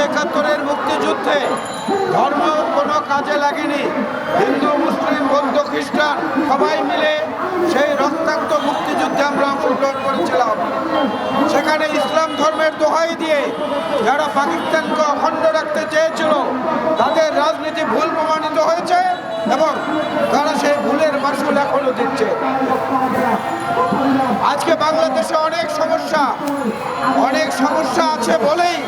1971-এর মুক্তিযুদ্ধে ধর্ম কোনো কাজে লাগেনি। হিন্দু, মুসলিম, বৌদ্ধ, খ্রিস্টান সবাই মিলে সেই রক্তাক্ত মুক্তিযুদ্ধে আমরা অংশগ্রহণ করেছিলাম। সেখানে ইসলাম ধর্মের দোহাই দিয়ে যারা পাকিস্তানকে অখণ্ড রাখতে চেয়েছিল তাদের রাজনীতি ভুল প্রমাণিত হয়েছে এবং তারা সেই ভুলের মাসুল এখনো দিচ্ছে। আজকে বাংলাদেশে অনেক সমস্যা আছে বলেই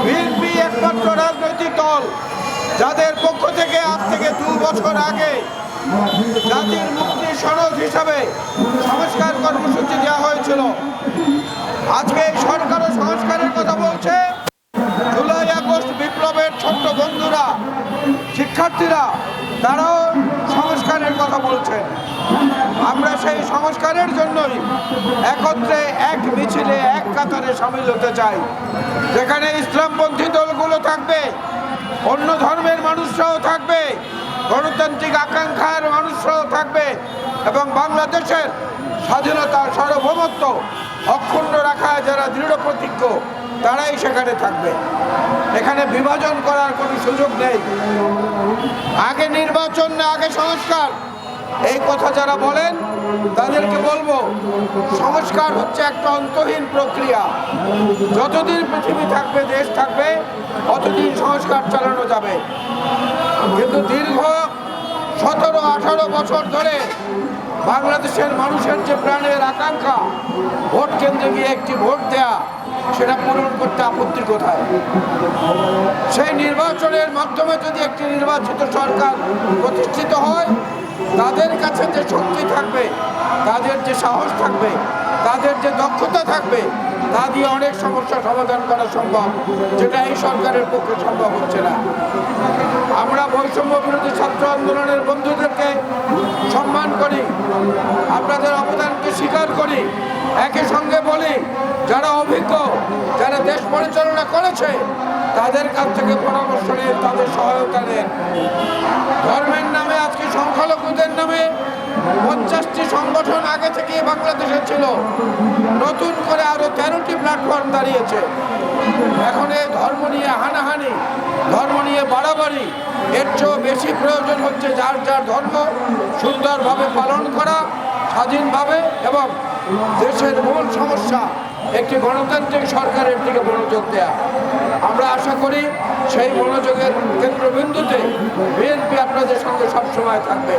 বিএনপি একমাত্র রাজনৈতিক দল যাদের পক্ষ থেকে আজ থেকে 2 বছর আগে জাতির মুক্তি সনদ হিসাবে সংস্কার কর্মসূচি দেওয়া হয়েছিল। আজকে এই সরকারও সংস্কারের কথা বলছে। জুলাই আগস্ট বিপ্লবের ছোট্ট বন্ধুরা, শিক্ষার্থীরা, তারাও সংস্কারের কথা বলছেন। আমরা সেই সংস্কারের জন্যই একত্রে এক মিছিলে এক কাতারে সামিল হতে চাই, যেখানে ইসলামপন্থী দলগুলো থাকবে, অন্য ধর্মের মানুষরাও থাকবে, গণতান্ত্রিক আকাঙ্ক্ষার মানুষরাও থাকবে এবং বাংলাদেশের স্বাধীনতা, সার্বভৌমত্ব অক্ষুণ্ণ রাখায় যারা দৃঢ় প্রতিজ্ঞ তারাই সেখানে থাকবে। এখানে বিভাজন করার কোনো সুযোগ নেই। আগে নির্বাচন না আগে সংস্কার, এই কথা যারা বলেন তাদেরকে বলবো, সংস্কার হচ্ছে একটা অন্তহীন প্রক্রিয়া। যতদিন পৃথিবী থাকবে, দেশ থাকবে, ততদিন সংস্কার চালানো যাবে। কিন্তু দীর্ঘ 17-18 বছর ধরে বাংলাদেশের মানুষের যে প্রাণের আকাঙ্ক্ষা, ভোট কেন্দ্রে গিয়ে একটি ভোট দেয়া, সেটা পূরণ করতে আপত্তির কোথায়? সেই নির্বাচনের মাধ্যমে যদি একটি নির্বাচিত সরকার প্রতিষ্ঠিত হয়, তাদের কাছে যে শক্তি থাকবে, তাদের যে সাহস থাকবে, তাদের যে দক্ষতা থাকবে, তা দিয়ে অনেক সমস্যা সমাধান করা সম্ভব, যেটা এই সরকারের পক্ষে সম্ভব হচ্ছে না। আমরা বৈষম্য বিরোধী ছাত্র আন্দোলনের বন্ধুদেরকে সম্মান করি, আপনাদের অবদানকে স্বীকার করি। একই সঙ্গে বলি, যারা অভিজ্ঞ, যারা দেশ পরিচালনা করেছে, তাদের কাছ থেকে পরামর্শ নেন, তাদের সহায়তা নেন। ধর্মের নামে আজকে সংখ্যালঘুদের নামে 50টি সংগঠন আগে থেকে বাংলাদেশে ছিল, নতুন করে আরো 13টি প্ল্যাটফর্ম দাঁড়িয়েছে। এখন এই ধর্ম নিয়ে হানাহানি, ধর্ম নিয়ে বাড়াবাড়ি, এর চেয়েও বেশি প্রয়োজন হচ্ছে যার যার ধর্ম সুন্দরভাবে পালন করা, স্বাধীনভাবে, এবং দেশের মূল সমস্যা একটি গণতান্ত্রিক সরকারের দিকে মনোযোগ দেয়া। আমরা আশা করি সেই মনোযোগের কেন্দ্রবিন্দুতে বিএনপি আপনাদের সঙ্গে সবসময় থাকবে।